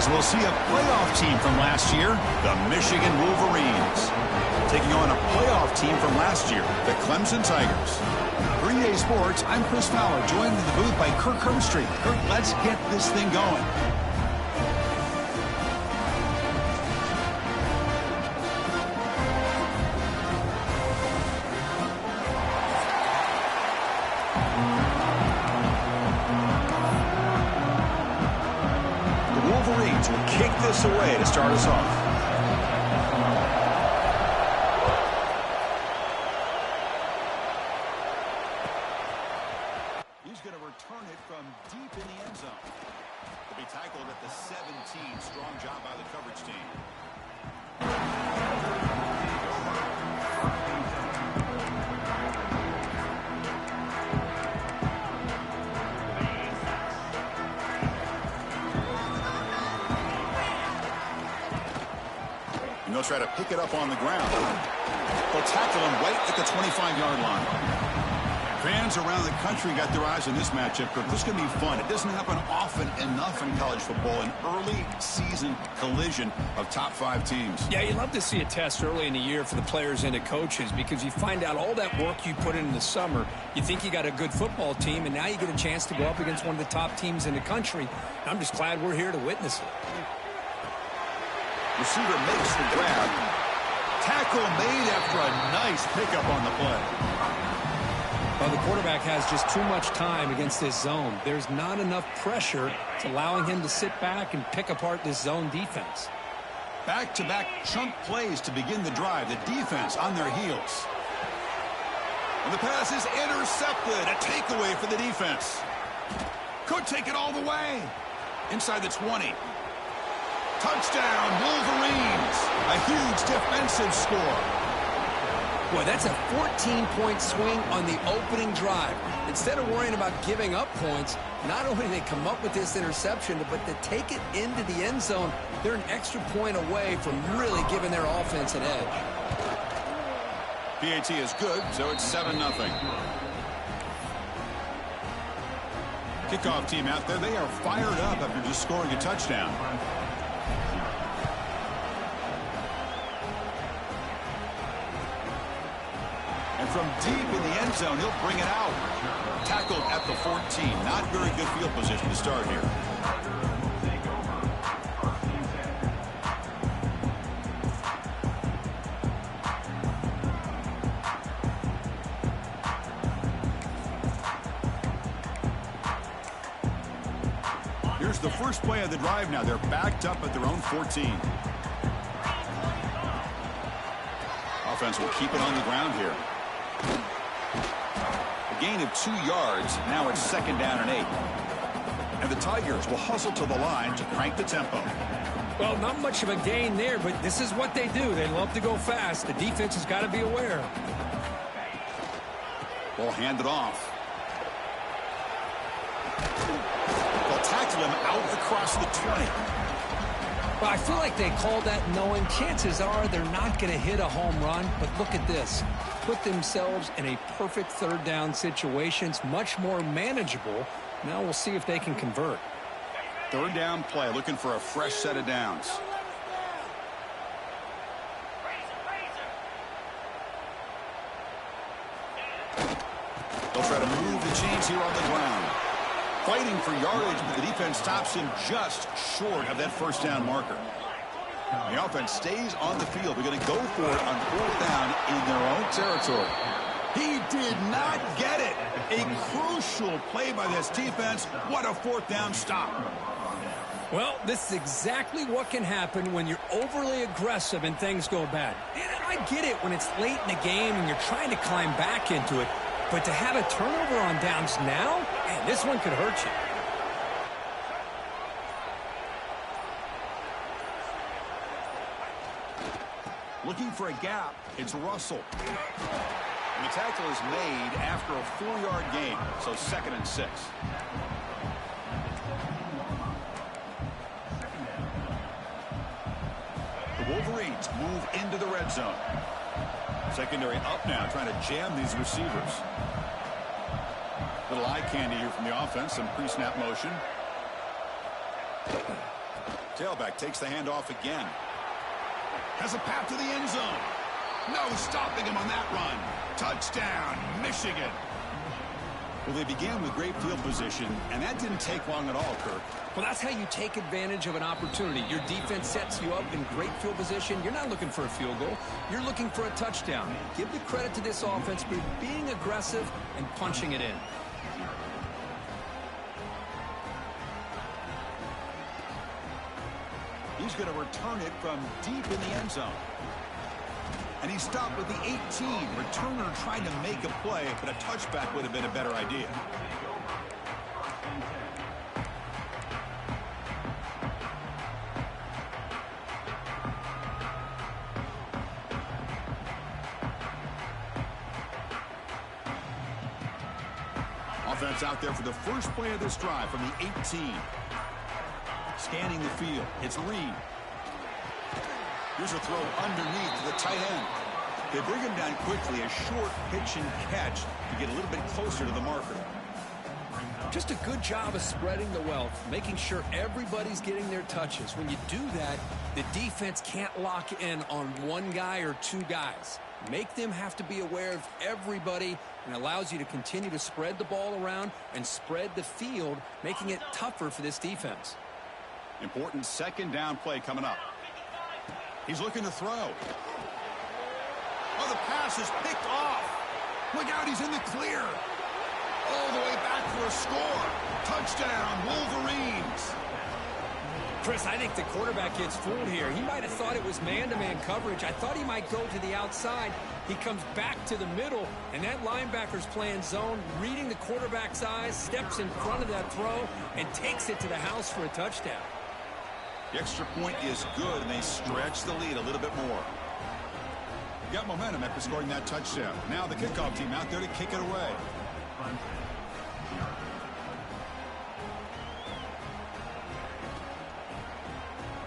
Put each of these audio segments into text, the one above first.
As we'll see a playoff team from last year, the Michigan Wolverines, taking on a playoff team from last year, the Clemson Tigers. For EA Sports, I'm Chris Fowler, joined in the booth by Kirk Herbstreit. Kirk, let's get this thing going. Wolverines will kick this away to start us off. He's going to return it from deep in the end zone. He'll be tackled at the 17. Strong job by the coverage team. And they'll try to pick it up on the ground. They'll tackle him right at the 25-yard line. Fans around the country got their eyes on this matchup. This is going to be fun. It doesn't happen often enough in college football, an early season collision of top 5 teams. Yeah, you love to see a test early in the year for the players and the coaches because you find out all that work you put in the summer. You think you got a good football team, and now you get a chance to go up against one of the top teams in the country. I'm just glad we're here to witness it. Receiver makes the grab. Tackle made after a nice pickup on the play. Well, the quarterback has just too much time against this zone. There's not enough pressure. It's allowing him to sit back and pick apart this zone defense. Back-to-back chunk plays to begin the drive. The defense on their heels. And the pass is intercepted. A takeaway for the defense. Could take it all the way. Inside the 20. Touchdown, Wolverines. A huge defensive score. Boy, that's a 14-point swing on the opening drive. Instead of worrying about giving up points, not only do they come up with this interception, but to take it into the end zone, they're an extra point away from really giving their offense an edge. PAT is good, so it's 7-0. Kickoff team out there, they are fired up after just scoring a touchdown. And from deep in the end zone, he'll bring it out. Tackled at the 14. Not very good field position to start here. Here's the first play of the drive now. They're backed up at their own 14. Offense will keep it on the ground here. A gain of 2 yards. Now it's 2nd down and 8. And the Tigers will hustle to the line to crank the tempo. Well, not much of a gain there, but this is what they do. They love to go fast. The defense has got to be aware. Ball handed off. They'll tackle him out across the 20. Well, I feel like they called that knowing chances are they're not going to hit a home run. But look at this. Put themselves in a perfect 3rd down situation. It's much more manageable. Now we'll see if they can convert. 3rd down play, looking for a fresh set of downs. They'll try to move the chains here on the ground. Fighting for yardage, but the defense stops him just short of that 1st down marker. The offense stays on the field. They're going to go for it on 4th down in their own territory. He did not get it. A crucial play by this defense. What a 4th down stop. Well, this is exactly what can happen when you're overly aggressive and things go bad. And I get it when it's late in the game and you're trying to climb back into it. But to have a turnover on downs now, man, this one could hurt you. Looking for a gap. It's Russell. And the tackle is made after a 4-yard gain, so 2nd and 6. The Wolverines move into the red zone. Secondary up now, trying to jam these receivers. Little eye candy here from the offense, some pre-snap motion. Tailback takes the handoff again. Has a path to the end zone. No stopping him on that run. Touchdown, Michigan. Well, they began with great field position, and that didn't take long at all, Kirk. Well, that's how you take advantage of an opportunity. Your defense sets you up in great field position. You're not looking for a field goal. You're looking for a touchdown. Give the credit to this offense for being aggressive and punching it in. He's going to return it from deep in the end zone. And he stopped with the 18. Returner trying to make a play, but a touchback would have been a better idea. Offense out there for the first play of this drive from the 18. Scanning the field. It's Reed. Here's a throw underneath to the tight end. They bring him down quickly, a short pitch and catch to get a little bit closer to the marker. Just a good job of spreading the wealth, making sure everybody's getting their touches. When you do that, the defense can't lock in on one guy or two guys. Make them have to be aware of everybody, and allows you to continue to spread the ball around and spread the field, making it tougher for this defense. Important second down play coming up. He's looking to throw. Oh, the pass is picked off. Look out, he's in the clear. All the way back for a score. Touchdown, Wolverines. Chris, I think the quarterback gets fooled here. He might have thought it was man-to-man coverage. I thought he might go to the outside. He comes back to the middle, and that linebacker's playing zone, reading the quarterback's eyes, steps in front of that throw, and takes it to the house for a touchdown. The extra point is good, and they stretch the lead a little bit more. Got momentum after scoring that touchdown. Now the kickoff team out there to kick it away.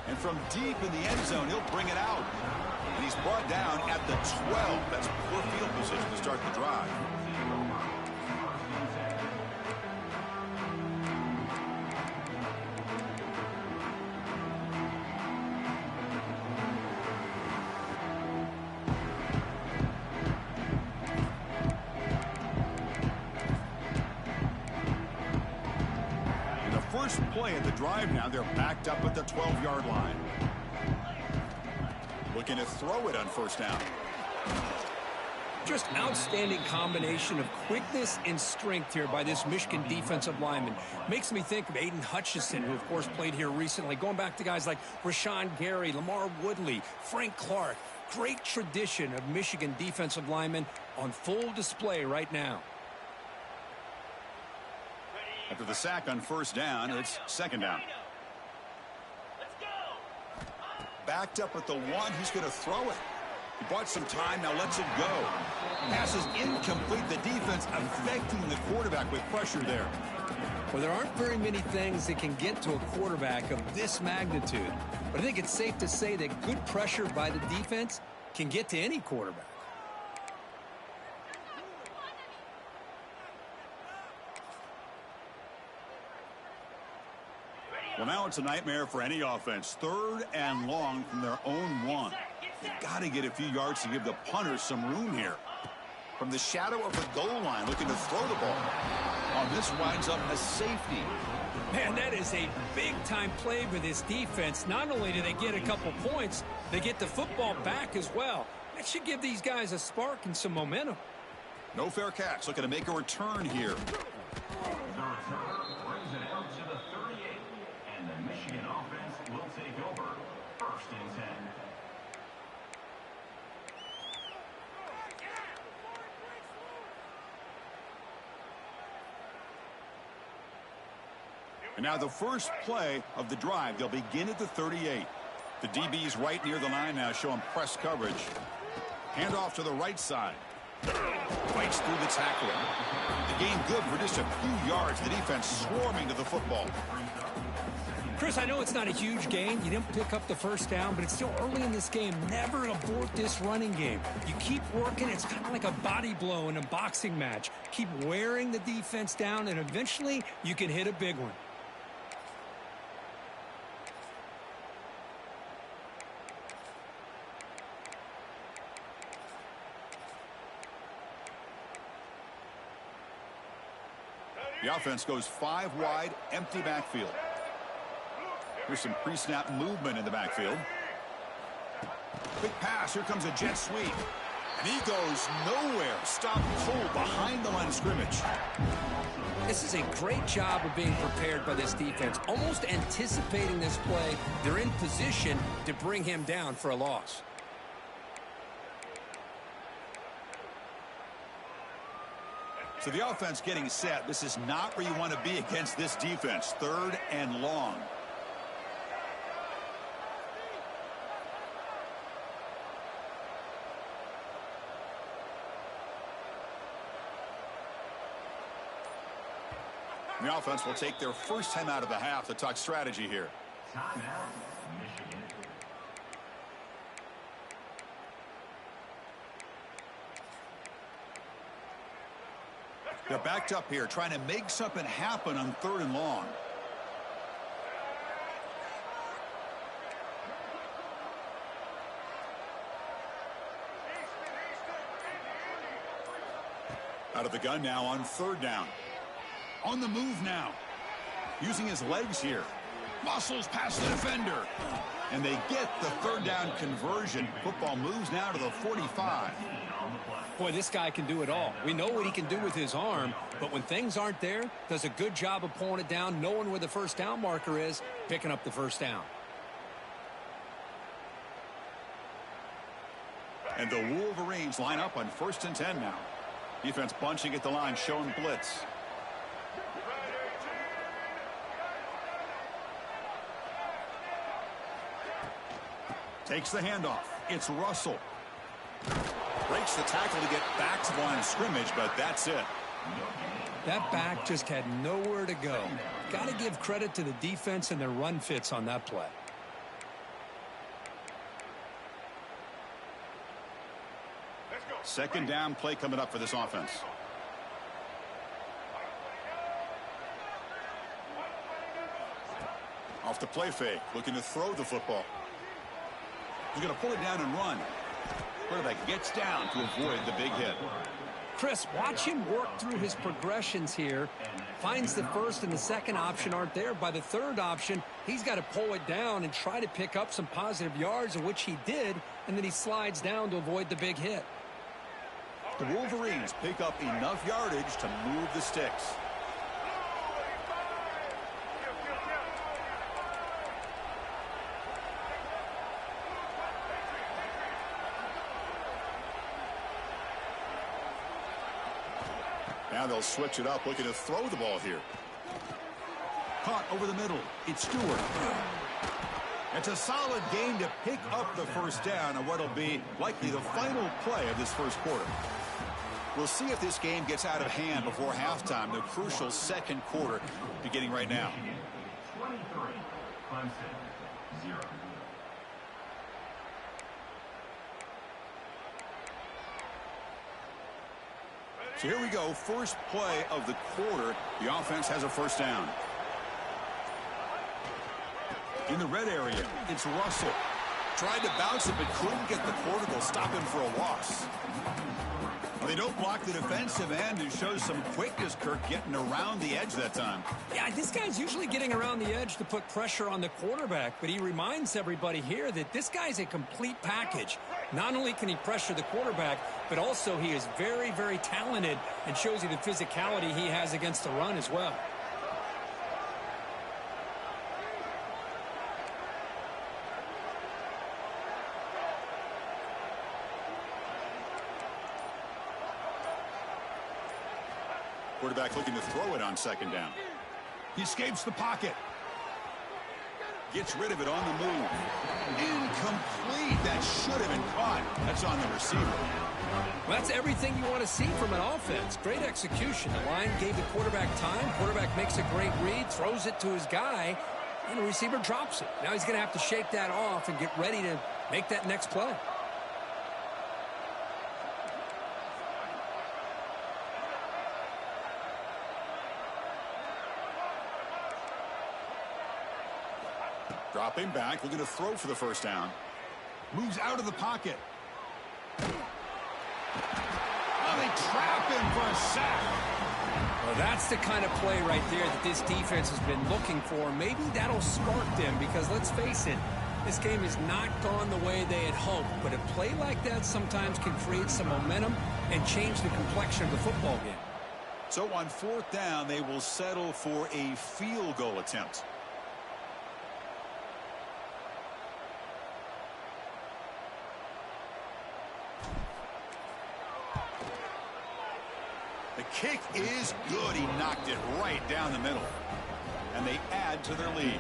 And from deep in the end zone, he'll bring it out. And he's brought down at the 12. That's poor field position to start the drive. First play of the drive now, they're backed up at the 12-yard line. Looking to throw it on first down. Just outstanding combination of quickness and strength here by this Michigan defensive lineman. Makes me think of Aiden Hutchinson, who of course played here recently. Going back to guys like Rashawn Gary, Lamar Woodley, Frank Clark. Great tradition of Michigan defensive linemen on full display right now. After the sack on first down, it's second down. Backed up at the 1, he's going to throw it. He bought some time, now lets it go. Pass is incomplete. The defense affecting the quarterback with pressure there. Well, there aren't very many things that can get to a quarterback of this magnitude. But I think it's safe to say that good pressure by the defense can get to any quarterback. Well, now it's a nightmare for any offense. 3rd and long from their own 1. They've got to get a few yards to give the punters some room here. From the shadow of the goal line, looking to throw the ball. This winds up a safety. Man, that is a big-time play for this defense. Not only do they get a couple points, they get the football back as well. That should give these guys a spark and some momentum. No fair catch. Looking to make a return here. And now the first play of the drive. They'll begin at the 38. The DB's right near the line now, showing press coverage. Handoff to the right side. Fights through the tackle. The game good for just a few yards. The defense swarming to the football. Chris, I know it's not a huge gain. You didn't pick up the first down, but it's still early in this game. Never abort this running game. You keep working. It's kind of like a body blow in a boxing match. Keep wearing the defense down, and eventually you can hit a big one. The offense goes 5 wide, empty backfield. Here's some pre-snap movement in the backfield. Quick pass. Here comes a jet sweep. And he goes nowhere. Stop cold behind the line of scrimmage. This is a great job of being prepared by this defense. Almost anticipating this play. They're in position to bring him down for a loss. So the offense getting set. This is not where you want to be against this defense. 3rd and long. The offense will take their first time out of the half to talk strategy here. Timeout, Michigan. They're backed up here, trying to make something happen on 3rd and long. Out of the gun now on 3rd down. On the move now. Using his legs here. Muscles past the defender. And they get the 3rd down conversion. Football moves now to the 45. Boy, this guy can do it all. We know what he can do with his arm, but when things aren't there, does a good job of pulling it down, knowing where the first down marker is, picking up the first down. And the Wolverines line up on 1st and 10 now. Defense bunching at the line, showing blitz. Takes the handoff. It's Russell. Breaks the tackle to get back to the line of scrimmage, but that's it. That back just had nowhere to go. Got to give credit to the defense and their run fits on that play. Second down play coming up for this offense. Off the play fake, looking to throw the football. He's going to pull it down and run. Quarterback gets down to avoid the big hit. Chris, watch him work through his progressions here. Finds the first and the second option aren't there. By the 3rd option, he's got to pull it down and try to pick up some positive yards, of which he did, and then he slides down to avoid the big hit. The Wolverines pick up enough yardage to move the sticks. Now they'll switch it up, looking to throw the ball here. Caught over the middle. It's Stewart. It's a solid game to pick up the first down on what'll be likely the final play of this first quarter. We'll see if this game gets out of hand before halftime, the crucial second quarter beginning right now. 23, Clemson, 0. So here we go, first play of the quarter. The offense has a first down. In the red area, it's Russell. Tried to bounce it, but couldn't get the quarter to stop him for a loss. Well, they don't block the defensive end, who shows some quickness, Kirk, getting around the edge that time. Yeah, this guy's usually getting around the edge to put pressure on the quarterback, but he reminds everybody here that this guy's a complete package. Not only can he pressure the quarterback, but also he is very, very talented and shows you the physicality he has against the run as well. Quarterback looking to throw it on second down. He escapes the pocket. Gets rid of it on the move. Incomplete. That should have been caught. That's on the receiver. Well, that's everything you want to see from an offense. Great execution. The line gave the quarterback time. Quarterback makes a great read, throws it to his guy, and the receiver drops it. Now he's going to have to shake that off and get ready to make that next play. Dropping back, looking to throw for the first down. Moves out of the pocket. Oh, they trap him for a sack. Well, that's the kind of play right there that this defense has been looking for. Maybe that'll spark them because, let's face it, this game has not gone the way they had hoped. But a play like that sometimes can create some momentum and change the complexion of the football game. So on 4th down, they will settle for a field goal attempt. The kick is good. He knocked it right down the middle. And they add to their lead.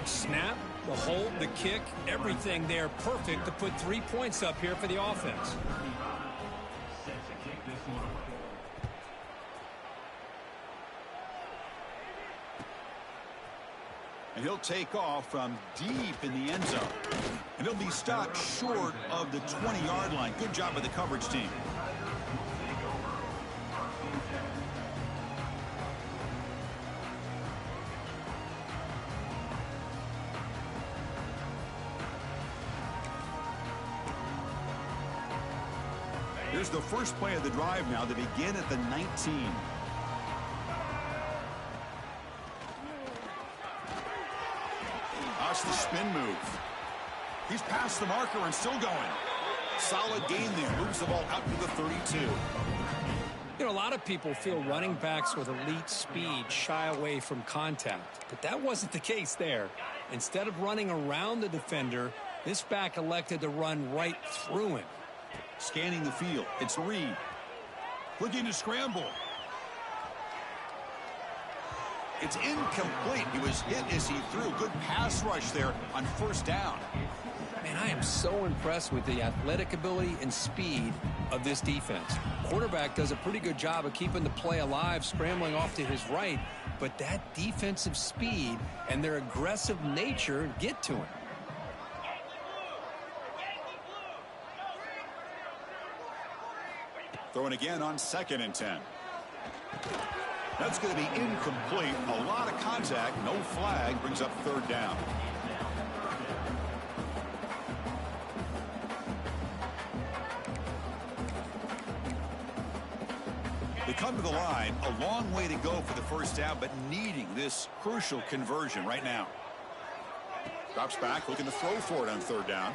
Snap, the hold, the kick, everything there perfect to put 3 points up here for the offense. Set to kick this one away. And he'll take off from deep in the end zone. And he'll be stopped short of the 20-yard line. Good job by the coverage team. Here's the first play of the drive now to begin at the 19. That's the spin move. He's past the marker and still going. Solid gain there. Moves the ball out to the 32. You know, a lot of people feel running backs with elite speed shy away from contact. But that wasn't the case there. Instead of running around the defender, this back elected to run right through him. Scanning the field. It's Reed. Looking to scramble. It's incomplete. He was hit as he threw. Good pass rush there on 1st down. Man, I am so impressed with the athletic ability and speed of this defense. Quarterback does a pretty good job of keeping the play alive, scrambling off to his right, but that defensive speed and their aggressive nature get to him. Throwing again on 2nd and 10. That's going to be incomplete. A lot of contact. No flag. Brings up 3rd down. They come to the line. A long way to go for the 1st down, but needing this crucial conversion right now. Drops back, looking to throw for it on 3rd down.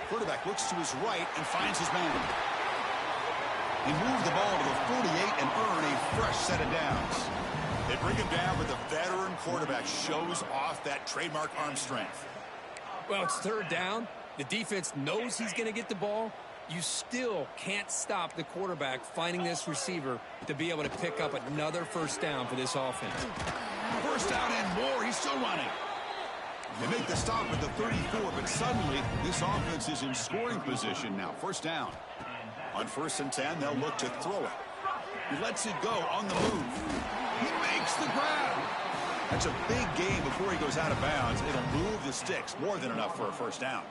Quarterback looks to his right and finds his man. He moved the ball to the 48 and earned a fresh set of downs. They bring him down, but the veteran quarterback shows off that trademark arm strength. Well, it's 3rd down. The defense knows he's going to get the ball. You still can't stop the quarterback finding this receiver to be able to pick up another 1st down for this offense. 1st down and more. He's still running. They make the stop at the 34, but suddenly this offense is in scoring position now. 1st down. On 1st and 10, they'll look to throw it. He lets it go on the move. He makes the grab. That's a big gain before he goes out of bounds. It'll move the sticks. More than enough for a 1st down.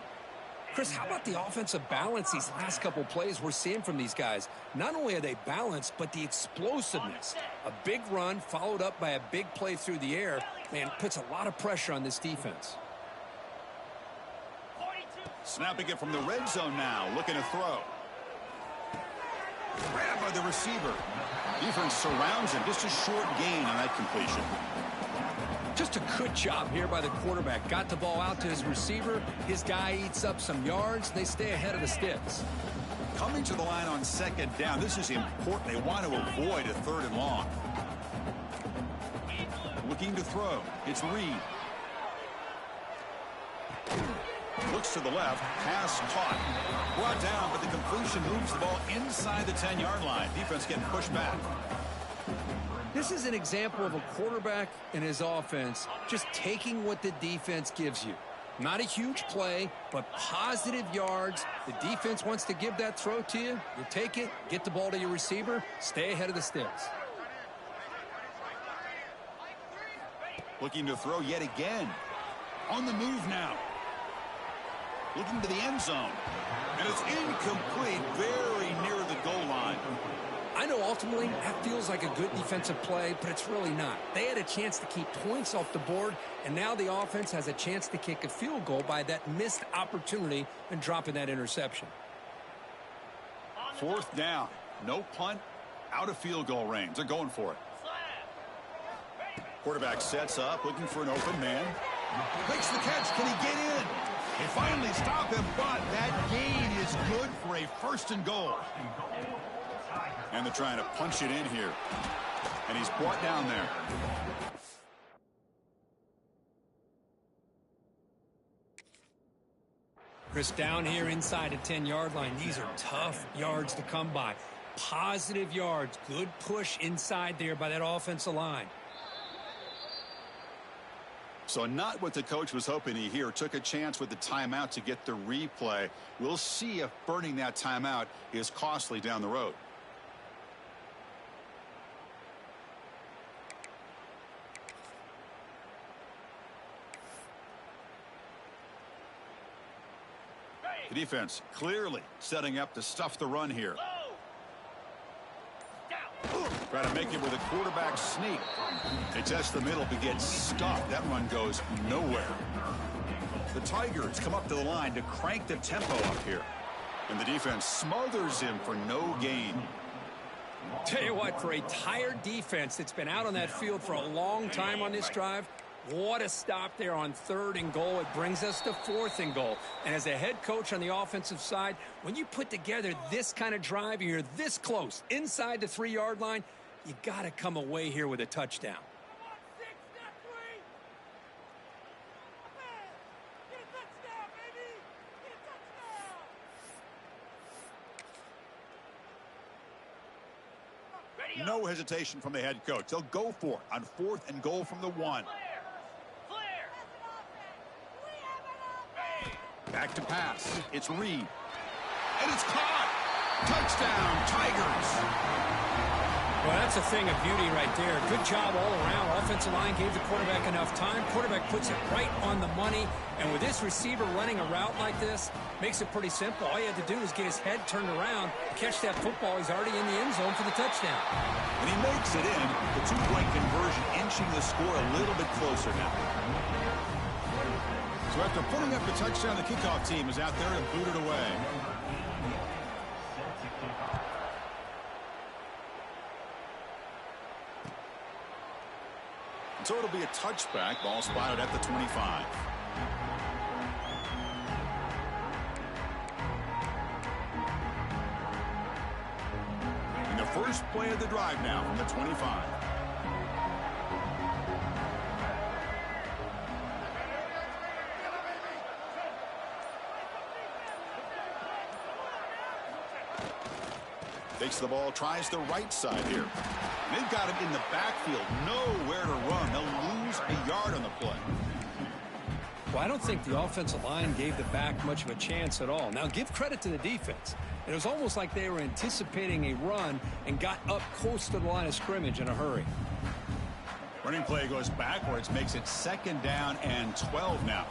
Chris, how about the offensive balance these last couple plays we're seeing from these guys? Not only are they balanced, but the explosiveness. A big run followed up by a big play through the air, man, puts a lot of pressure on this defense. Snapping it from the red zone now, looking to throw. Grabbed by the receiver. Defense surrounds him. Just a short gain on that completion. Just a good job here by the quarterback. Got the ball out to his receiver. His guy eats up some yards. They stay ahead of the sticks. Coming to the line on 2nd down. This is important. They want to avoid a 3rd and long. Looking to throw. It's Reed. Looks to the left. Pass caught. Brought down, but the completion moves the ball inside the 10-yard line. Defense getting pushed back. This is an example of a quarterback and his offense just taking what the defense gives you. Not a huge play, but positive yards. The defense wants to give that throw to you. You take it, get the ball to your receiver, stay ahead of the sticks. Looking to throw yet again. On the move now. Looking to the end zone. And it's incomplete, very near the goal line. I know ultimately that feels like a good defensive play, but it's really not. They had a chance to keep points off the board, and now the offense has a chance to kick a field goal by that missed opportunity and dropping that interception. 4th down. No punt. out of field goal range. They're going for it. Quarterback sets up, looking for an open man. Makes the catch. Can he get in? They finally stop him, but that gain is good for a 1st and goal. And they're trying to punch it in here. And he's brought down there. Chris, down here inside the 10-yard line, these are tough yards to come by. Positive yards. Good push inside there by that offensive line. So not what the coach was hoping to hear. Took a chance with the timeout to get the replay. We'll see if burning that timeout is costly down the road. The defense clearly setting up to stuff the run here. Try to make it with a quarterback sneak. They test the middle but get stuffed. That run goes nowhere. The Tigers come up to the line to crank the tempo up here. And the defense smothers him for no gain. Tell you what, for a tired defense that's been out on that field for a long time on this drive, what a stop there on 3rd and goal. It brings us to 4th and goal. And as a head coach on the offensive side, when you put together this kind of drive, you're this close inside the 3-yard line, you got to come away here with a touchdown. No hesitation from the head coach. They'll go for it on 4th and goal from the 1. Back to pass. It's Reed. And it's caught. Touchdown, Tigers. Well, that's a thing of beauty right there. Good job all around. Offensive line gave the quarterback enough time. Quarterback puts it right on the money. And with this receiver running a route like this, makes it pretty simple. All you had to do is get his head turned around, catch that football. He's already in the end zone for the touchdown. And he makes it in. The 2-point conversion inching the score a little bit closer now. So after putting up the touchdown, the kickoff team is out there and booted away. And so it'll be a touchback. Ball spotted at the 25. And the first play of the drive now from the 25. Takes the ball, tries the right side here. They've got him in the backfield, nowhere to run. They'll lose a yard on the play. Well, I don't think the offensive line gave the back much of a chance at all. Now, give credit to the defense. It was almost like they were anticipating a run and got up close to the line of scrimmage in a hurry. Running play goes backwards, makes it 2nd down and 12 now.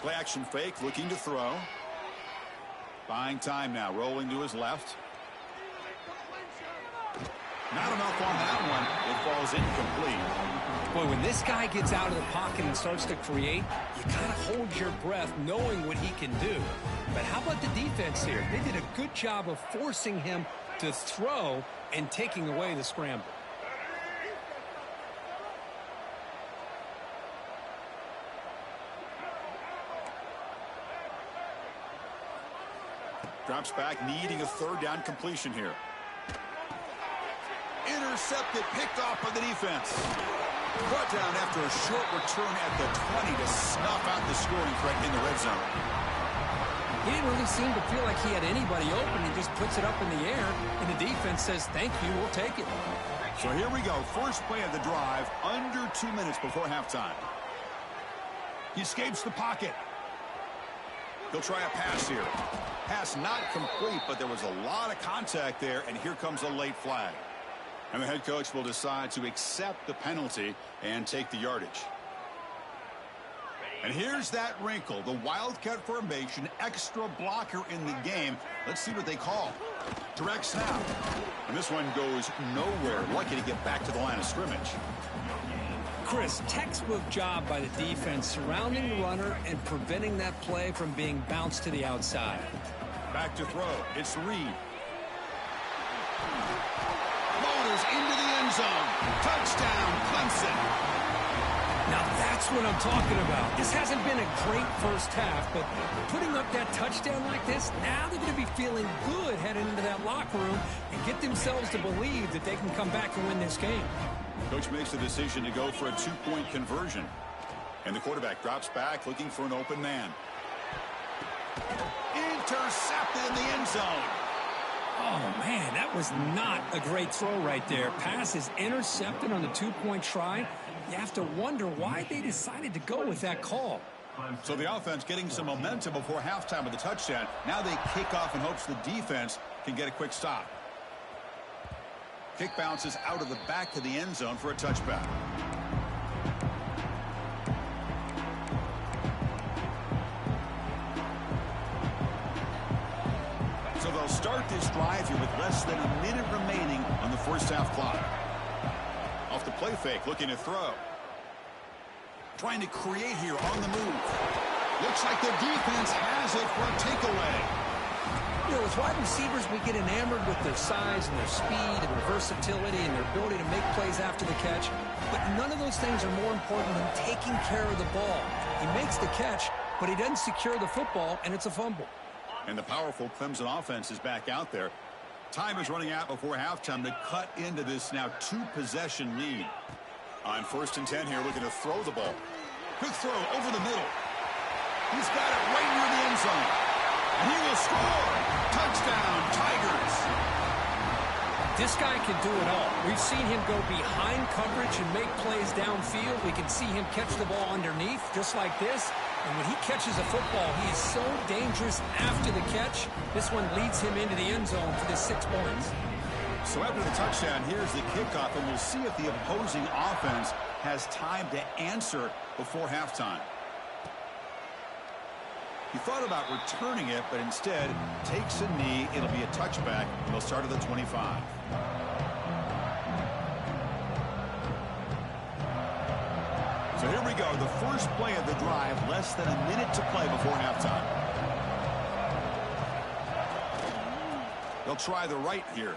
Play action fake, looking to throw. Buying time now, rolling to his left. Not enough on that one. It falls incomplete. Boy, when this guy gets out of the pocket and starts to create, you kind of hold your breath knowing what he can do. But how about the defense here? They did a good job of forcing him to throw and taking away the scramble. Drops back, needing a 3rd down completion here. Intercepted, picked off by the defense. Brought down after a short return at the 20 to snuff out the scoring threat in the red zone. He didn't really seem to feel like he had anybody open. He just puts it up in the air, and the defense says, thank you, we'll take it. So here we go. First play of the drive, under 2 minutes before halftime. He escapes the pocket. He'll try a pass here. Pass not complete, but there was a lot of contact there, and here comes a late flag. And the head coach will decide to accept the penalty and take the yardage. And here's that wrinkle, the Wildcat formation, extra blocker in the game. Let's see what they call. Direct snap. And this one goes nowhere. Lucky to get back to the line of scrimmage. Chris, textbook job by the defense surrounding the runner and preventing that play from being bounced to the outside. Back to throw. It's Reed. Motors into the end zone. Touchdown, Clemson. Now that's what I'm talking about. This hasn't been a great first half, but putting up that touchdown like this, now they're going to be feeling good heading into that locker room and get themselves to believe that they can come back and win this game. Coach makes the decision to go for a two-point conversion. And the quarterback drops back looking for an open man. Intercepted in the end zone. Oh, man, that was not a great throw right there. Pass is intercepted on the two-point try. You have to wonder why they decided to go with that call. So the offense getting some momentum before halftime with the touchdown. Now they kick off in hopes the defense can get a quick stop. Kick bounces out of the back of the end zone for a touchback. So they'll start this drive here with less than a minute remaining on the first half clock. Off the play fake, looking to throw. Trying to create here on the move. Looks like the defense has it for a takeaway. You know, as wide receivers, we get enamored with their size and their speed and their versatility and their ability to make plays after the catch. But none of those things are more important than taking care of the ball. He makes the catch, but he doesn't secure the football, and it's a fumble. And the powerful Clemson offense is back out there. Time is running out before halftime to cut into this now two-possession lead. On 1st and 10 here, looking to throw the ball. Quick throw over the middle. He's got it right near the end zone. And he will score. Touchdown, Tigers. This guy can do it all. We've seen him go behind coverage and make plays downfield. We can see him catch the ball underneath, just like this. And when he catches a football, he is so dangerous after the catch. This one leads him into the end zone for the 6 points. So after the touchdown, here's the kickoff, and we'll see if the opposing offense has time to answer before halftime. He thought about returning it, but instead takes a knee. It'll be a touchback, and they'll start at the 25. So here we go, the first play of the drive, less than a minute to play before halftime. They'll try the right here.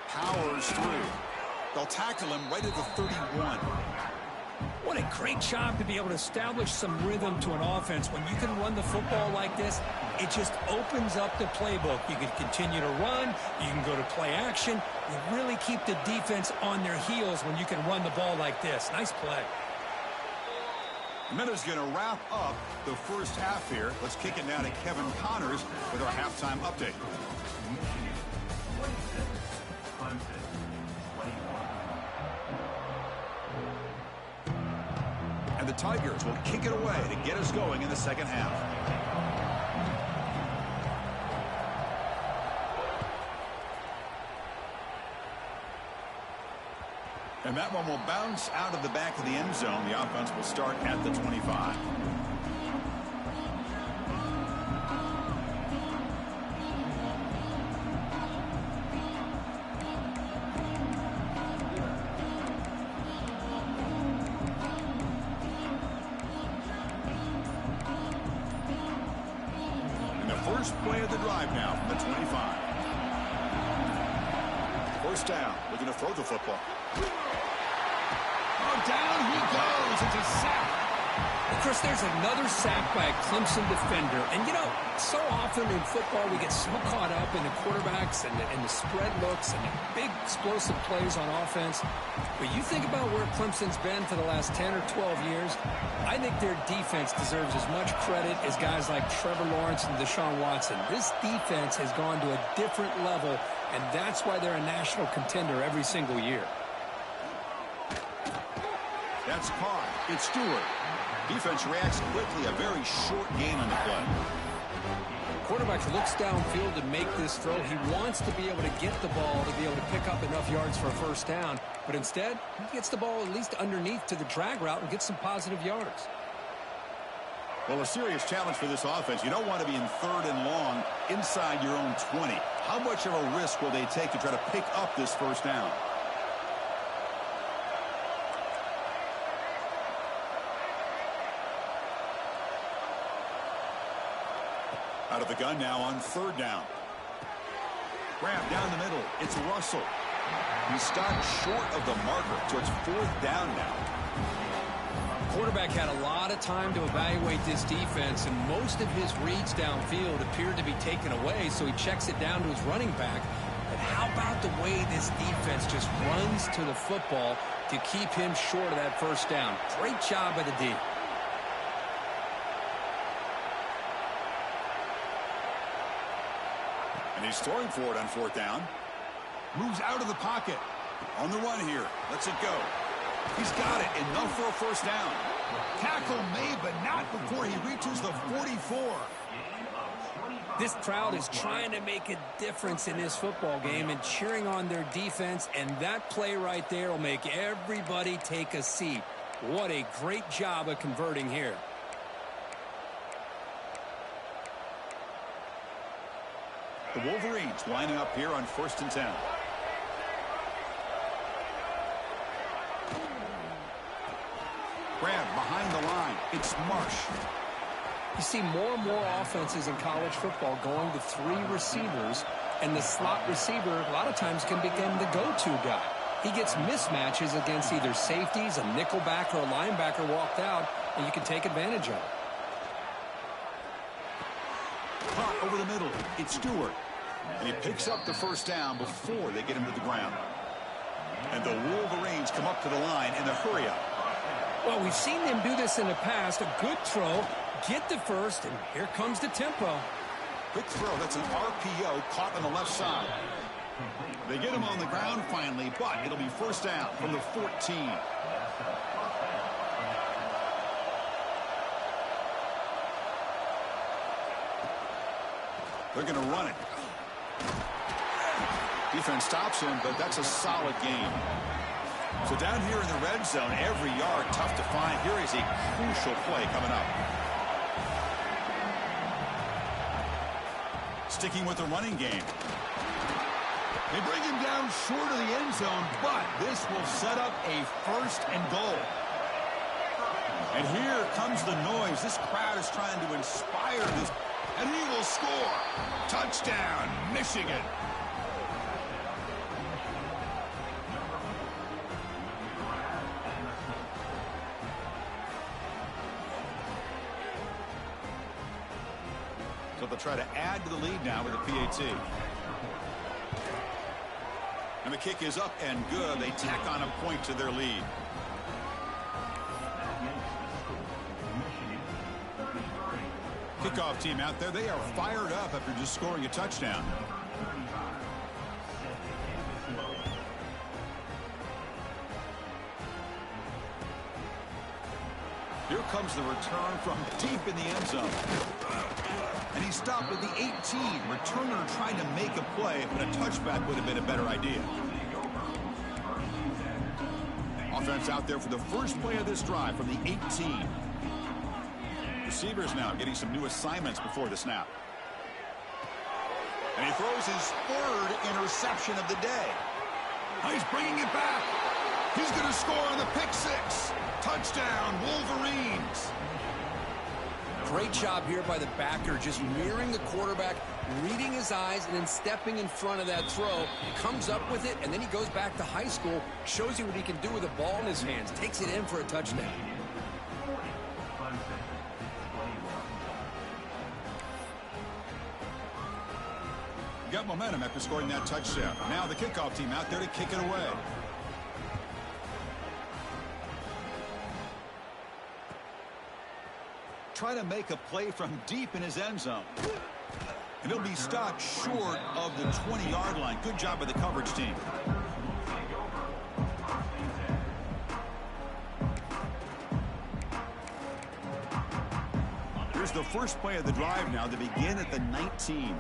Powers through. They'll tackle him right at the 31. What a great job to be able to establish some rhythm to an offense. When you can run the football like this, it just opens up the playbook. You can continue to run. You can go to play action. You really keep the defense on their heels when you can run the ball like this. Nice play. And that is going to wrap up the first half here. Let's kick it now to Kevin Connors with our halftime update. And the Tigers will kick it away to get us going in the second half. And that one will bounce out of the back of the end zone. The offense will start at the 25. And the first play of the drive now from the 25. First down, looking to throw the football. Oh, down he goes. It's a sack. Well, Chris, there's another sack by a Clemson defender. And, you know, so often in football we get so caught up in the quarterbacks and the spread looks and the big explosive plays on offense. But you think about where Clemson's been for the last 10 or 12 years, I think their defense deserves as much credit as guys like Trevor Lawrence and Deshaun Watson. This defense has gone to a different level, and that's why they're a national contender every single year. That's caught. It's Stewart. Defense reacts quickly. A very short gain on the play. Quarterback looks downfield to make this throw. He wants to be able to get the ball to be able to pick up enough yards for a first down. But instead, he gets the ball at least underneath to the drag route and gets some positive yards. Well, a serious challenge for this offense. You don't want to be in 3rd and long inside your own 20. How much of a risk will they take to try to pick up this first down? Out of the gun now on third down. Grab down the middle. It's Russell. He stopped short of the marker, so it's fourth down now. Quarterback had a lot of time to evaluate this defense, and most of his reads downfield appeared to be taken away, so he checks it down to his running back. But how about the way this defense just runs to the football to keep him short of that first down? Great job by the D. And he's throwing for it on fourth down. Moves out of the pocket. On the run here. Lets it go. He's got it. Enough for a first down. Tackle made, but not before he reaches the 44. This crowd is trying to make a difference in this football game and cheering on their defense, and that play right there will make everybody take a seat. What a great job of converting here. The Wolverines lining up here on 1st and 10. Grab behind the line. It's Marsh. You see more and more offenses in college football going to 3 receivers, and the slot receiver a lot of times can become the go-to guy. He gets mismatches against either safeties, a nickelback, or a linebacker walked out, and you can take advantage of it. Hot over the middle. It's Stewart. And he picks up the first down before they get him to the ground. And the Wolverines come up to the line in the hurry-up. Well, we've seen them do this in the past. A good throw, get the first, and here comes the tempo. Quick throw. That's an RPO caught on the left side. They get him on the ground finally, but it'll be first down from the 14. They're going to run it. Defense stops him, but that's a solid game. So down here in the red zone, every yard tough to find. Here is a crucial play coming up. Sticking with the running game. They bring him down short of the end zone, but this will set up a first and goal. And here comes the noise. This crowd is trying to inspire this. And he will score. Touchdown, Michigan. So they'll try to add to the lead now with a PAT. And the kick is up and good. They tack on a point to their lead. Kickoff team out there. They are fired up after just scoring a touchdown. Here comes the return from deep in the end zone. And he stopped at the 18. Returner trying to make a play, but a touchback would have been a better idea. Offense out there for the first play of this drive from the 18. Receivers now getting some new assignments before the snap. And he throws his 3rd interception of the day. He's bringing it back. He's going to score on the pick 6. Touchdown, Wolverines. Great job here by the backer, just mirroring the quarterback, reading his eyes, and then stepping in front of that throw. Comes up with it, and then he goes back to high school, shows you what he can do with the ball in his hands, takes it in for a touchdown. Got momentum after scoring that touchdown. Now the kickoff team out there to kick it away. Try to make a play from deep in his end zone. And he'll be stopped short of the 20-yard line. Good job by the coverage team. Here's the first play of the drive now. They begin at the 19.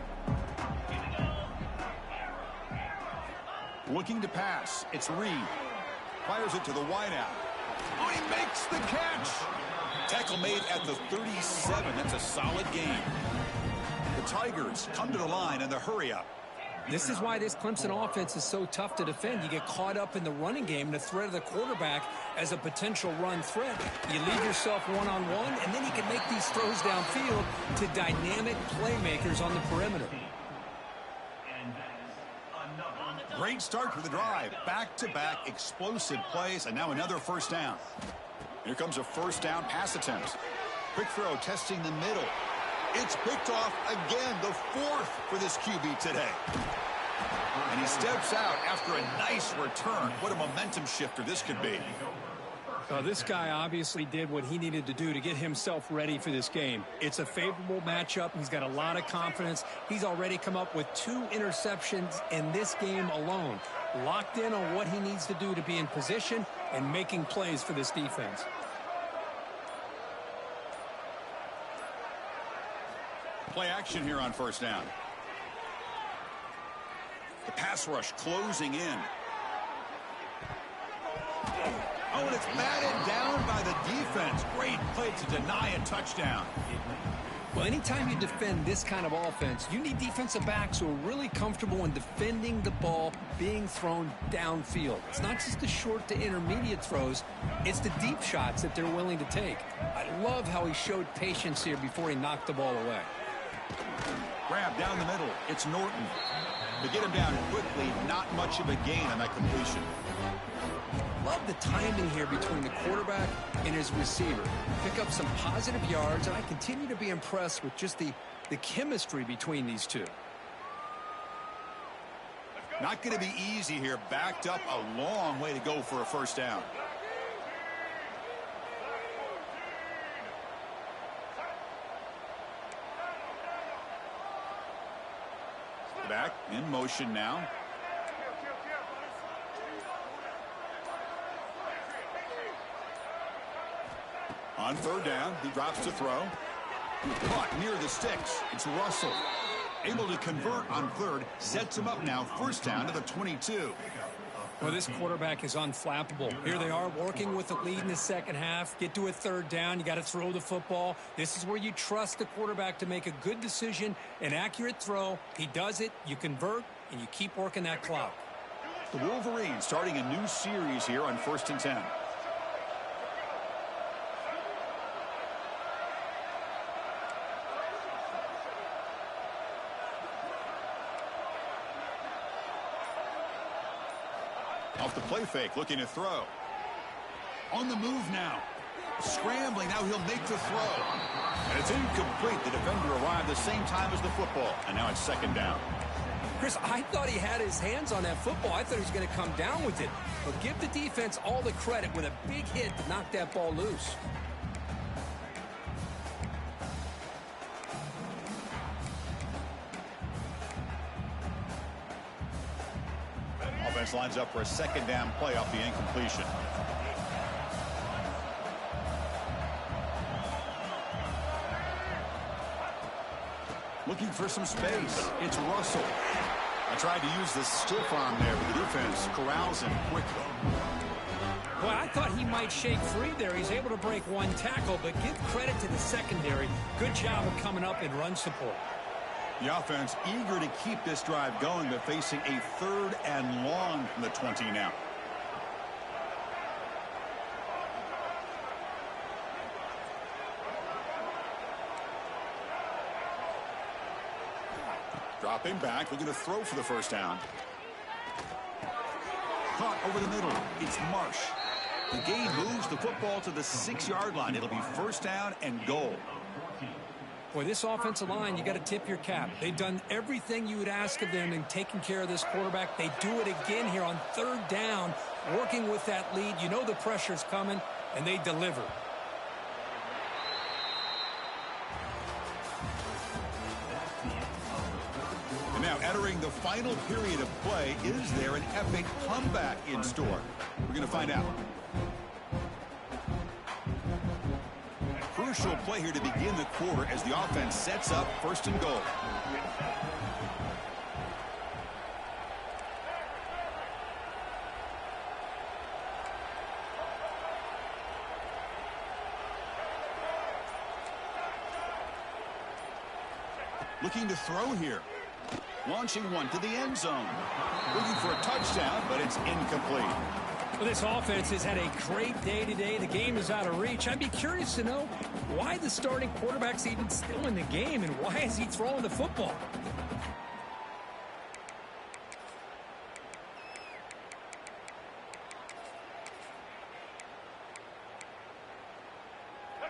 Looking to pass. It's Reed. Fires it to the wideout. Oh, he makes the catch. Tackle made at the 37. That's a solid game. The Tigers come to the line in the hurry-up. This is why this Clemson offense is so tough to defend. You get caught up in the running game, the threat of the quarterback as a potential run threat. You leave yourself one-on-one, and then you can make these throws downfield to dynamic playmakers on the perimeter. Great start to the drive. Back-to-back explosive plays, and now another first down. Here comes a first down pass attempt. Quick throw testing the middle. It's picked off again, the fourth for this QB today. And he steps out after a nice return. What a momentum shifter this could be. This guy obviously did what he needed to do to get himself ready for this game. It's a favorable matchup. He's got a lot of confidence. He's already come up with 2 interceptions in this game alone. Locked in on what he needs to do to be in position and making plays for this defense. Play action here on first down. The pass rush closing in. Oh, and it's batted down by the defense. Great play to deny a touchdown. Well, anytime you defend this kind of offense, you need defensive backs who are really comfortable in defending the ball being thrown downfield. It's not just the short to intermediate throws, it's the deep shots that they're willing to take. I love how he showed patience here before he knocked the ball away. Grab down the middle. It's Norton. To get him down quickly, not much of a gain on that completion. Love the timing here between the quarterback and his receiver. Pick up some positive yards, and I continue to be impressed with just the chemistry between these two. Not going to be easy here. Backed up a long way to go for a first down. Back in motion now. On third down, he drops to throw. Caught near the sticks. It's Russell. Able to convert on third. Sets him up now. First down to the 22. Well, this quarterback is unflappable. Here they are working with the lead in the second half. Get to a third down. You got to throw the football. This is where you trust the quarterback to make a good decision, an accurate throw. He does it. You convert, and you keep working that clock. The Wolverines starting a new series here on 1st and 10. Off the play fake, looking to throw. On the move now. Scrambling, now he'll make the throw. And it's incomplete. The defender arrived the same time as the football. And now it's second down. Chris, I thought he had his hands on that football. I thought he was going to come down with it. But give the defense all the credit with a big hit to knock that ball loose. Offense lines up for a second down play off the incompletion. Looking for some space. It's Russell. I tried to use the stiff arm there, but the defense corrals him quickly. Well, I thought he might shake free there. He's able to break one tackle, but give credit to the secondary. Good job of coming up in run support. The offense eager to keep this drive going, but facing a third and long from the 20 now. Dropping back, looking to throw for the first down. Caught over the middle. It's Marsh. The gain moves the football to the 6-yard line. It'll be first down and goal. Boy, this offensive line, you got to tip your cap. They've done everything you would ask of them in taking care of this quarterback. They do it again here on third down, working with that lead. You know the pressure's coming, and they deliver. And now entering the final period of play, is there an epic comeback in store? We're going to find out. Crucial play here to begin the quarter as the offense sets up first and goal. Looking to throw here. Launching one to the end zone. Looking for a touchdown, but it's incomplete. Well, this offense has had a great day today. The game is out of reach. I'd be curious to know why the starting quarterback's even still in the game and why is he throwing the football?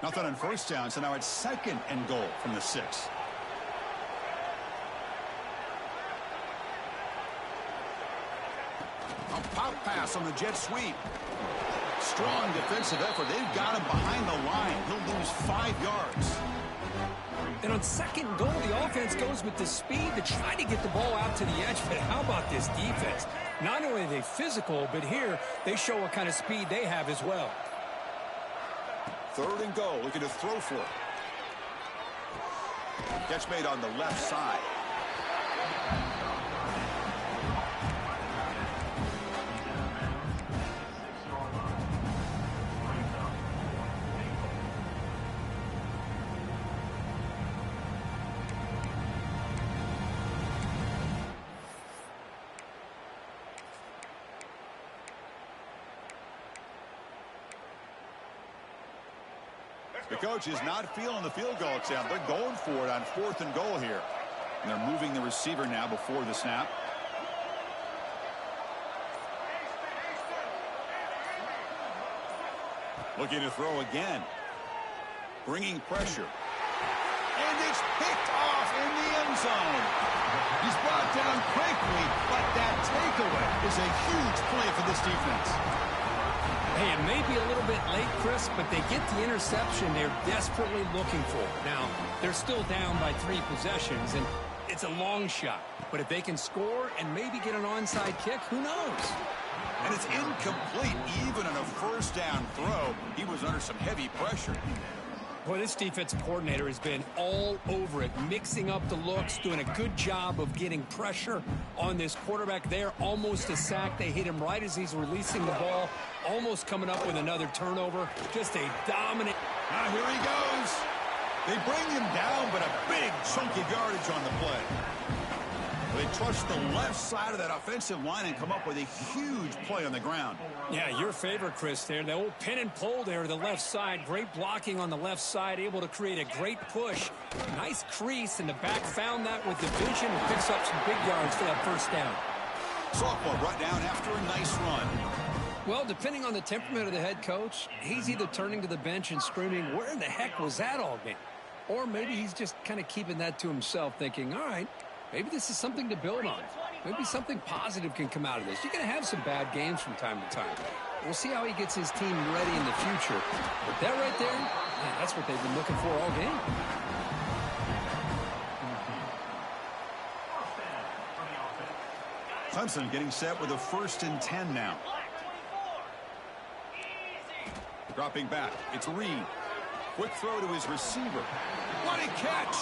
Nothing on first down, so now it's 2nd and goal from the 6. A pop pass on the jet sweep. Strong defensive effort. They've got him behind the line. He'll lose 5 yards. And on 2nd and goal, the offense goes with the speed to try to get the ball out to the edge. But how about this defense? Not only are they physical, but here they show what kind of speed they have as well. 3rd and goal, looking to throw for it. Catch made on the left side. The coach is not feeling the field goal attempt. They're going for it on 4th and goal here. And they're moving the receiver now before the snap. Looking to throw again. Bringing pressure. And it's picked off in the end zone. He's brought down quickly, but that takeaway is a huge play for this defense. Hey, it may be a little bit late, Chris, but they get the interception they're desperately looking for. Now, they're still down by 3 possessions, and it's a long shot. But if they can score and maybe get an onside kick, who knows? And it's incomplete. Even on a first down throw, he was under some heavy pressure. Boy, this defensive coordinator has been all over it, mixing up the looks, doing a good job of getting pressure on this quarterback there. Almost a sack. They hit him right as he's releasing the ball, almost coming up with another turnover. Just a dominant. Now here he goes. They bring him down, but a big chunk of yardage on the play. They touch the left side of that offensive line and come up with a huge play on the ground. Yeah, your favorite, Chris, there. The old pin and pull there, the left side. Great blocking on the left side, able to create a great push. Nice crease, and the back found that with the vision and picks up some big yards for that first down. Sophomore brought down after a nice run. Well, depending on the temperament of the head coach, he's either turning to the bench and screaming, where in the heck was that all game? Or maybe he's just kind of keeping that to himself, thinking, all right, maybe this is something to build on. Maybe something positive can come out of this. You're going to have some bad games from time to time. We'll see how he gets his team ready in the future. But that right there, man, that's what they've been looking for all game. Clemson getting set with a 1st and 10 now. Dropping back, it's Reed. Quick throw to his receiver. What a catch!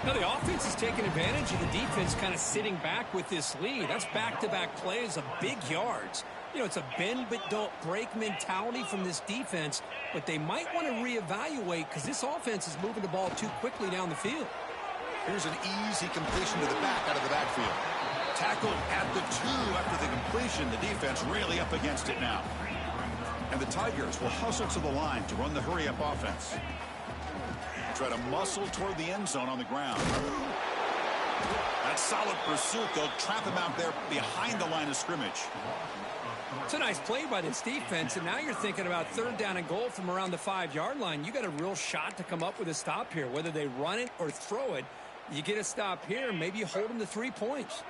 Now, the offense is taking advantage of the defense kind of sitting back with this lead. That's back-to-back plays of big yards. You know, it's a bend but don't break mentality from this defense, but they might want to reevaluate because this offense is moving the ball too quickly down the field. Here's an easy completion to the back out of the backfield. Tackled at the 2 after the completion. The defense really up against it now. And the Tigers will hustle to the line to run the hurry-up offense. Try to muscle toward the end zone on the ground. That solid pursuit. They'll trap him out there behind the line of scrimmage. It's a nice play by this defense, and now you're thinking about 3rd down and goal from around the 5-yard line. You got a real shot to come up with a stop here. Whether they run it or throw it, you get a stop here, maybe you hold them to 3 points.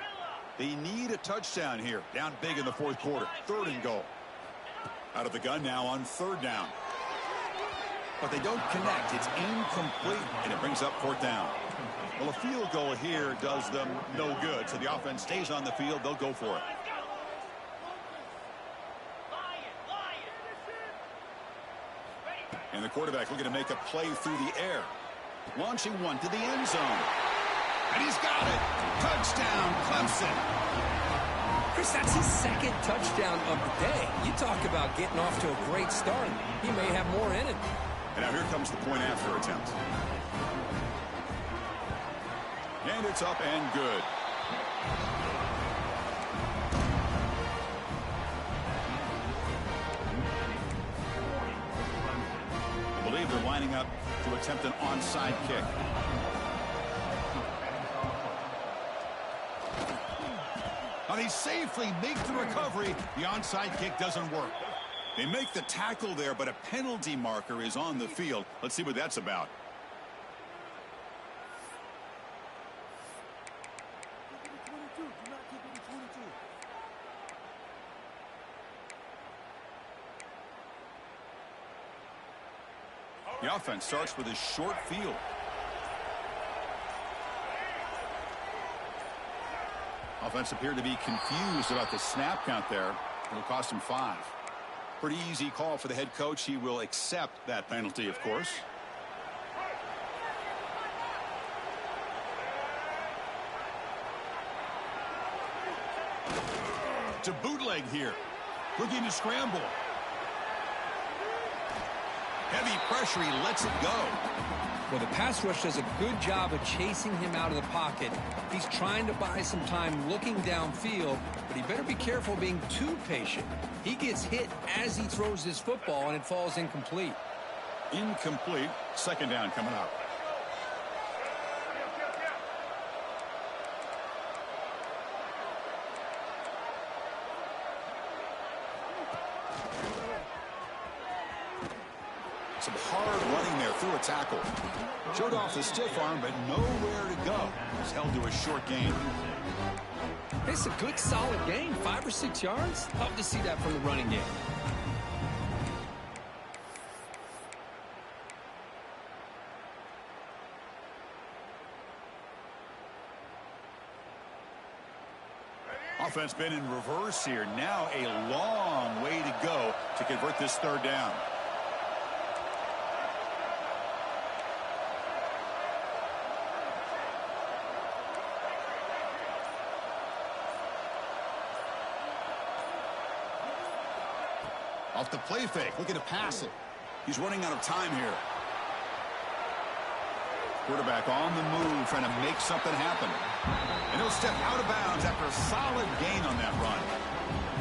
They need a touchdown here. Down big in the 4th quarter. 3rd and goal. Out of the gun now on 3rd down. But they don't connect. It's incomplete, and it brings up 4th down. Well, a field goal here does them no good, so the offense stays on the field. They'll go for it. And the quarterback looking to make a play through the air. Launching one to the end zone. And he's got it. Touchdown, Clemson. Chris, that's his 2nd touchdown of the day. You talk about getting off to a great start. He may have more in it. And now here comes the point after attempt. And it's up and good. they're lining up to attempt an onside kick. Now they safely make the recovery. The onside kick doesn't work. They make the tackle there, but a penalty marker is on the field. Let's see what that's about. The offense starts with a short field. Offense appeared to be confused about the snap count there. It'll cost him 5. Pretty easy call for the head coach. He will accept that penalty, of course. To bootleg here. Looking to scramble. Heavy pressure. He lets it go. Well, the pass rush does a good job of chasing him out of the pocket. He's trying to buy some time looking downfield, but he better be careful being too patient. He gets hit as he throws his football, and it falls incomplete. Incomplete. Second down coming up. Some hard running there through a tackle. Showed off the stiff arm, but nowhere to go. He's held to a short gain. It's a good, solid gain. 5 or 6 yards. Love to see that from the running game. Offense been in reverse here. Now a long way to go to convert this third down. Off the play fake, looking to pass it. He's running out of time here. Quarterback on the move, trying to make something happen. And he'll step out of bounds after a solid gain on that run.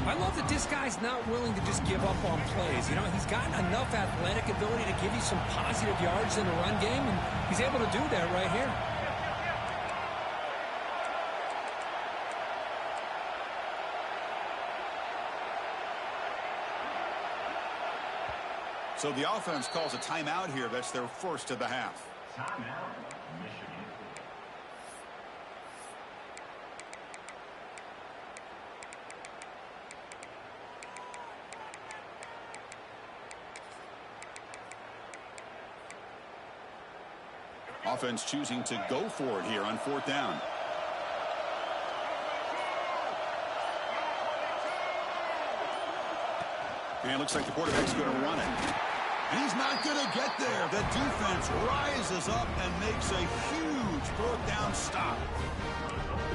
I love that this guy's not willing to just give up on plays. You know, he's got enough athletic ability to give you some positive yards in the run game, and he's able to do that right here. So the offense calls a timeout here. That's their first of the half. Timeout, Michigan. Offense choosing to go for it here on fourth down. And it looks like the quarterback's going to run it. And he's not going to get there. The defense rises up and makes a huge fourth down stop.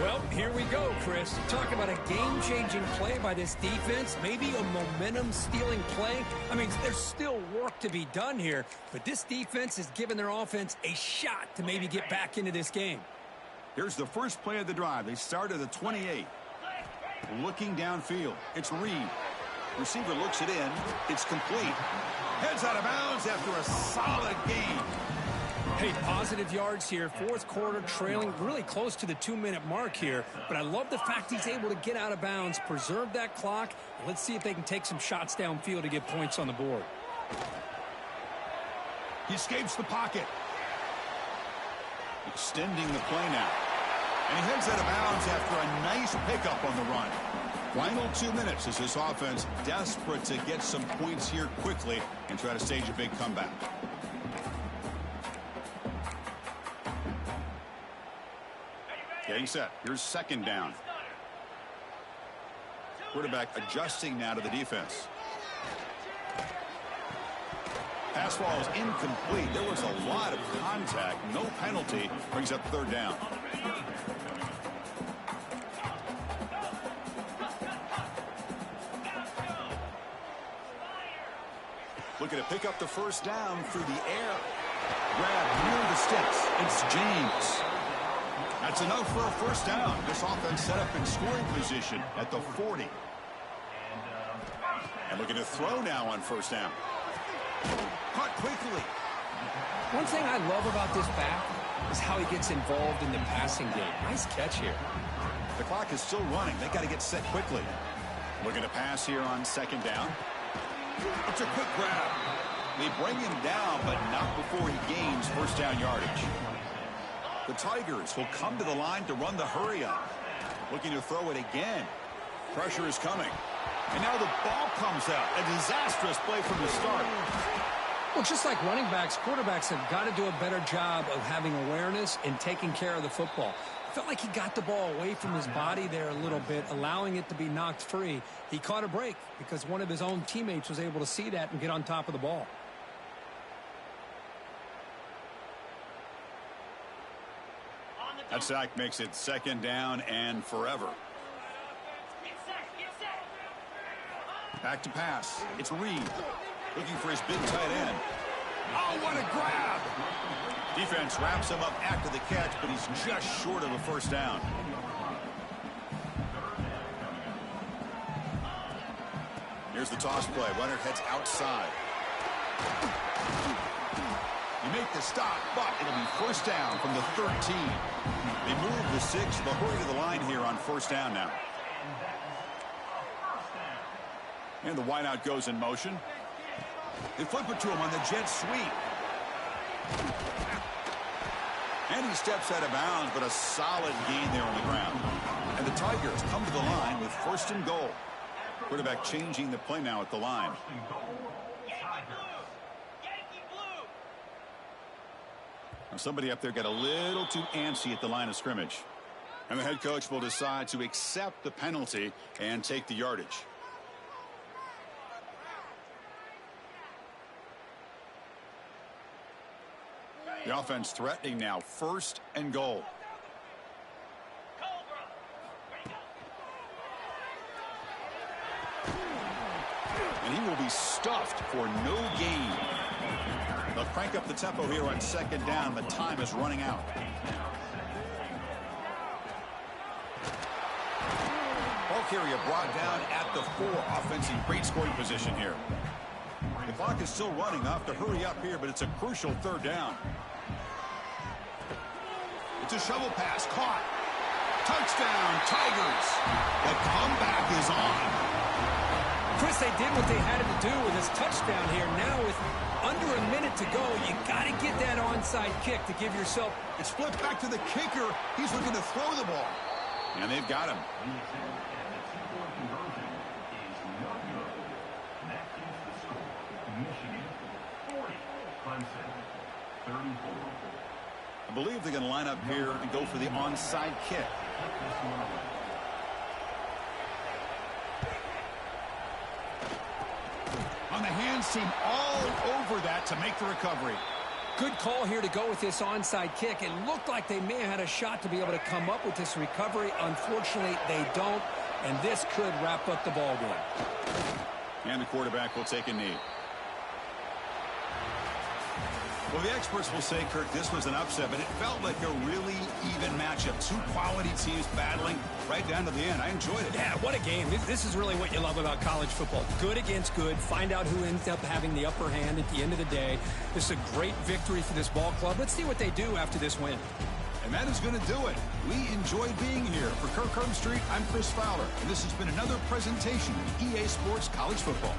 Well, here we go, Chris. Talk about a game-changing play by this defense. Maybe a momentum-stealing play. I mean, there's still work to be done here, but this defense has given their offense a shot to maybe get back into this game. Here's the first play of the drive. They start at the 28. Looking downfield. It's Reed. Receiver looks it in. It's complete. Heads out of bounds after a solid gain. Hey, positive yards here. Fourth quarter, trailing really close to the 2-minute mark here. But I love the fact he's able to get out of bounds, preserve that clock. And let's see if they can take some shots downfield to get points on the board. He escapes the pocket. Extending the play now. And he heads out of bounds after a nice pickup on the run. Final 2 minutes as this offense desperate to get some points here quickly and try to stage a big comeback. Getting set. Here's second down. Quarterback adjusting now to the defense. Pass ball is incomplete. There was a lot of contact. No penalty. Brings up third down. Looking to pick up the first down through the air. Grab near the sticks. It's James. That's enough for a first down. This offense set up in scoring position at the 40. And looking to throw now on first down. Caught quickly. One thing I love about this back is how he gets involved in the passing game. Nice catch here. The clock is still running. They got to get set quickly. Looking to pass here on second down. It's a quick grab. They bring him down, but not before he gains first down yardage. The Tigers will come to the line to run the hurry up. Looking to throw it again. Pressure is coming. And now the ball comes out. A disastrous play from the start. Well, just like running backs, quarterbacks have got to do a better job of having awareness and taking care of the football. I felt like he got the ball away from his body there a little bit, allowing it to be knocked free. He caught a break because one of his own teammates was able to see that and get on top of the ball. That sack makes it second down and forever. Back to pass. It's Reed. Looking for his big tight end. Oh, what a grab! Defense wraps him up after the catch, but he's just short of a first down. Here's the toss play. Runner heads outside. You make the stop, but it'll be first down from the 13. They move the 6. They'll hurry to the line here on first down now. And the wideout goes in motion. They flip it to him on the jet sweep. And he steps out of bounds, but a solid gain there on the ground. And the Tigers come to the line with first and goal. Quarterback changing the play now at the line. Now somebody up there got a little too antsy at the line of scrimmage. And the head coach will decide to accept the penalty and take the yardage. The offense threatening now, first and goal. And he will be stuffed for no gain. They'll crank up the tempo here on second down, but time is running out. Ball carrier brought down at the 4. Offense in great scoring position here. The clock is still running. They'll have to hurry up here, but it's a crucial third down. It's a shovel pass. Caught. Touchdown, Tigers. The comeback is on. Chris, they did what they had to do with this touchdown here. Now with under a minute to go, you got to get that onside kick to give yourself. It's flipped back to the kicker. He's looking to throw the ball. And they've got him. Clemson, 34. I believe they're going to line up here and go for the onside kick. On the hands team all over that to make the recovery. Good call here to go with this onside kick. It looked like they may have had a shot to be able to come up with this recovery. Unfortunately, they don't, and this could wrap up the ball game. And the quarterback will take a knee. Well, the experts will say, Kirk, this was an upset, but it felt like a really even matchup. Two quality teams battling right down to the end. I enjoyed it. Yeah, what a game. This is really what you love about college football. Good against good. Find out who ends up having the upper hand at the end of the day. This is a great victory for this ball club. Let's see what they do after this win. And that is going to do it. We enjoyed being here. For Kirk Herbstreit, I'm Chris Fowler, and this has been another presentation of EA Sports College Football.